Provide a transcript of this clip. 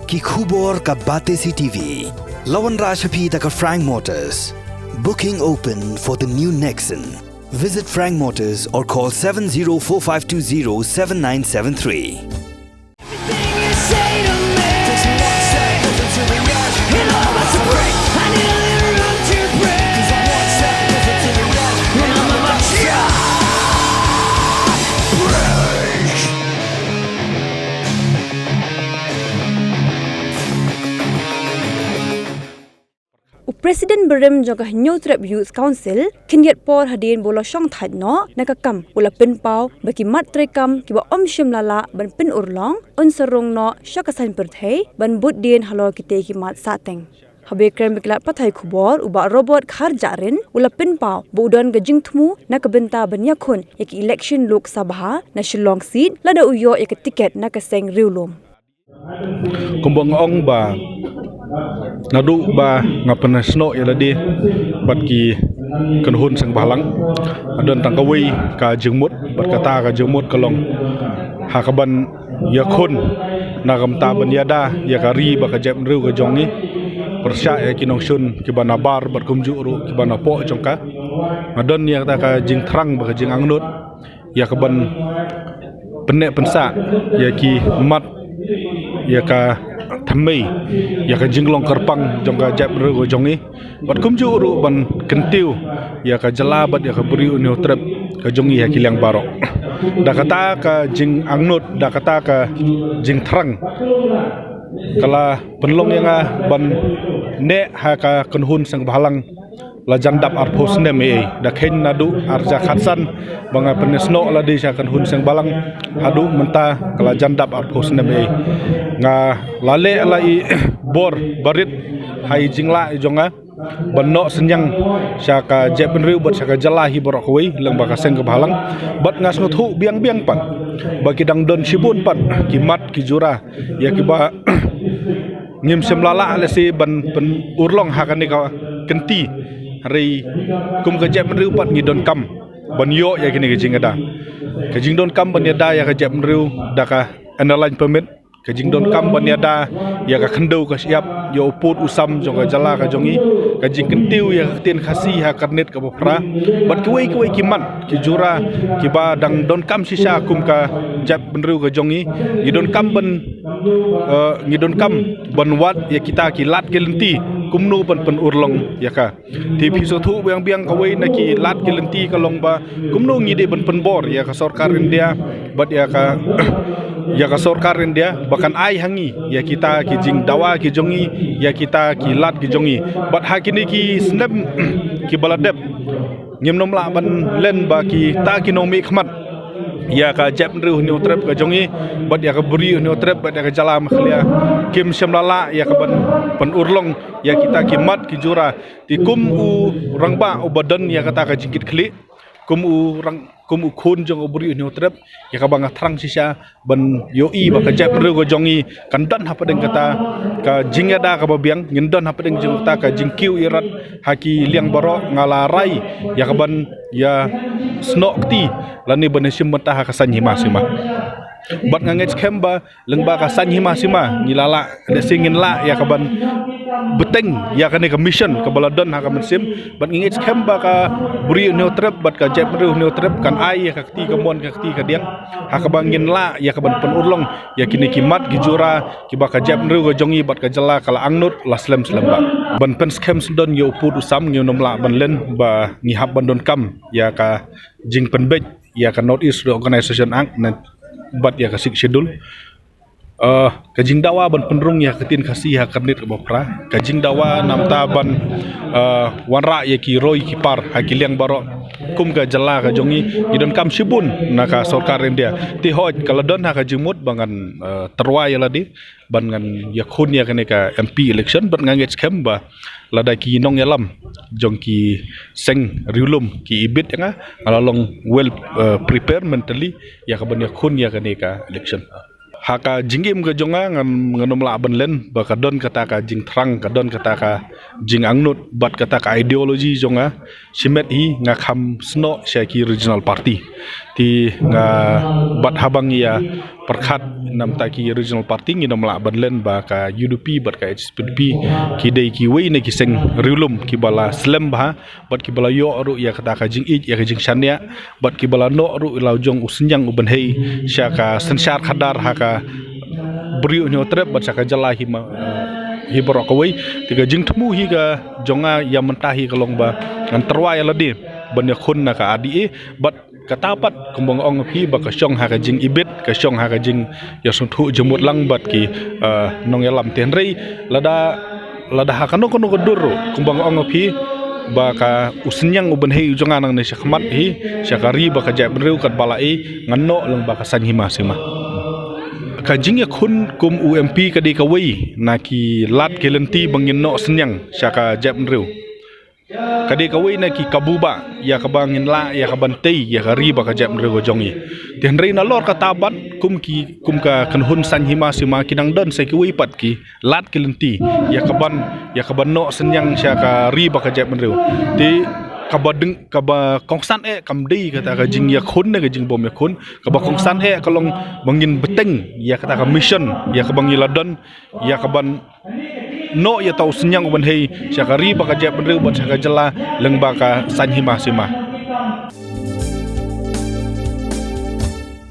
Ki khubor ka Bate CTV. Lawan Rajaphi taka Frank Motors. Booking open for the new Nexon. Visit Frank Motors or call 7045207973. Presiden berem jaga New Trap Youth Council kinget por hadin bola syong thad no nakakam ula penpau bagi mat trekam kiba om syam lala ban pen urlong un serong no syakasan perthai ban bud din halo kite ki mat sateng habe krem beklat pathai khubor uba robot khar jarin ula penpau budon gajing thmu nakabenta ban yakhun yak election lok sabha na shillong seat lada uyo yak ticket nakaseng riulum kumbang ong ba nadu ba ngapen sno yaladi batki kenhun sang balang adon tangkawi ka jengmut bat kata ka jengmut kalong hakaban yakhun nagam ta ban yada yakari ba ka jep ru ka jongi persya ya kinong sun ki bana bar bat kumju ru ki bana po jongka adon ya ta ka jing thrang ba ka jing angnut ya kaban penek pensa ya ki mat ya ka thamai ya ka jinglong karpang jongka jap ru jongi bat kumju ru ban kentiu ya ka jalabat ya ka buri unio trep ka jongi ya kilang barok da kata ka jing angnut da kata ka jing thrang kala penlong yang ban ne ha ka kenhun sang balang la jandap ar posne me da khen nadu arja khatsan banga penesno la de kan hun sang balang adu menta kala jandap ar posne me nga lale lai bor barit hai jingla jonga banno senyang syaka jepen riu bat syaka jalahi borok wei leng baka seng ke balang bat ngas nguthu biang-biang pan bagi dang don sibun pan kimat ki jura ya kiba ngim semlala lesi ban pen urlong hakani ka kenti hari kum ka jep riu pat ngidon kam ban yo ya kini ke jingada ke jingdon kam ban yada ya ka jep riu da ka underline permit ke jingdon kam ban yada ya ka khendau ka siap yo put usam jong ka jala ka jongi ka jing kentiu ya ka tin khasi ha karnet ka bopra bat kuai kiman ki jura ki ba dang don kam sisa kum ka jep riu ka jongi ngidon kam ban ngidon kam ban wat ya kita ki lat ke lenti kumnu ban pen urlong ya ka ti piso thu biang kawai na ki lat ke lenti ka long ba kumnu ngide ban pen bor ya ka sarkar India bat ya ka ya ka sarkar India bahkan ai hangi ya kita ki jing dawa ki jongi ya kita ki lat ki jongi bat hakini ki snap ki baladep ngimnom la ban len ba ki ta ki nomi khmat ya ka jep riu ni utrep ka jongi bat ya ka buri ni utrep bat ya ka jala makhlia kim semlala ya ka ban pen urlong ya kita kimat ki jura ti kum u rangba u badan ya kata ka jingkit khli kum u khun jong u buri ni utrep ya ka banga thrang sisa ban yo i ba ka jep riu ka jongi kandan hapadeng kata ka jingada ka babiang ngindon hapadeng jong ta ka jingkiu irat haki liang baro ngala rai ya ka ban ya snokti lani banesim mata ha kasan hima sima bat ngangets kemba lengba kasan hima sima ngilala de singin la ya kaban beteng ya kane ka mission ka baladon ha ka mensim bat ngangets kemba ka buri neutrep bat ka jep ru neutrep kan ai ya ka ti ka mon ka ti ka diang ha ka bangin la ya kaban pen urlong ya kini kimat gijura ki ba ka jep ru ka jongi bat ka jala kala angnut la slem ba ban pen skem sdon yo put usam nyu nom la ban len ba ngihap ban don kam ya ka jing penbej ya ka North East Organization Act bat ya ka schedule kajing dawa ban penrung ya ketin kasih ha karnit ka bopra kajing dawa namta ban wanra ya ki roy ki par ha ki liang baro kum ka jala ka jongi idon kam sibun na ka sarkar India ti hoj kaladon ha ka jingmut bangan terwa ya ladi bangan ya khun ya kane ka MP election ban nganget scam ba lada ki nong yalam jong ki seng riulum ki ibit nga alalong well prepare mentally ya ka ban ya khun ya kane ka election haka jinggim ke jonga nganom la ban len ba kadon kata ka jing thrang kadon kata ka jing angnut bat kata ka ideology jonga simet hi ngakham sno syaki regional party ti nga bat habang ya perkhat nam ta ki regional party ngi nam la banlen ba ka UDP bat ka HSPDP ki dei ki wei ne ki seng rilum ki bala slem ba bat ki bala yo ru ya kata ka jing ik ya ka jing shania bat ki bala no ru lau jong usenjang uben hei sya ka sensyar khadar ha ka beriu nyo trep bat sya ka jala hi ma hi borok wei tiga jing temu hi ga jonga ya mentahi kalong ba ngan terwai la di ban ya khun na ka adi bat katapat kumbang ong phi ba ka syong ha ka jing ibet ka syong ha ka jing ya sun thu jemut lang bat ki nong ya lam ten rei lada ha kanu kanu dur kumbang ong phi ba ka usenyang uben hei jonga nang ne syakmat hi syakari ba ka jai breu kat balai nganno lang ba ka san hima sima ka jing ya khun kum UMP ka di ka wei na ki lat ke lenti bangin no senyang syaka jai breu kade ka wei na ki kabuba ya ka bangin la ya ka bantei ya ka riba ka jam rego jongi tian rei na lor ka tabat kum ka kan hun san hima sima kinang don sai ki wei pat ki lat ki lenti ya ka ban no senyang sya ka riba ka jam rego ti ka ba kongsan kam dei kata ka jing ya khun na ka jing bom ya khun ka ba kongsan ka long bangin beteng ya kata ka mission ya ka bangin ladon ya ka ban no ya tau senyang uban hei syakari baka jap bendeu bat syaka jela leng baka san hima sima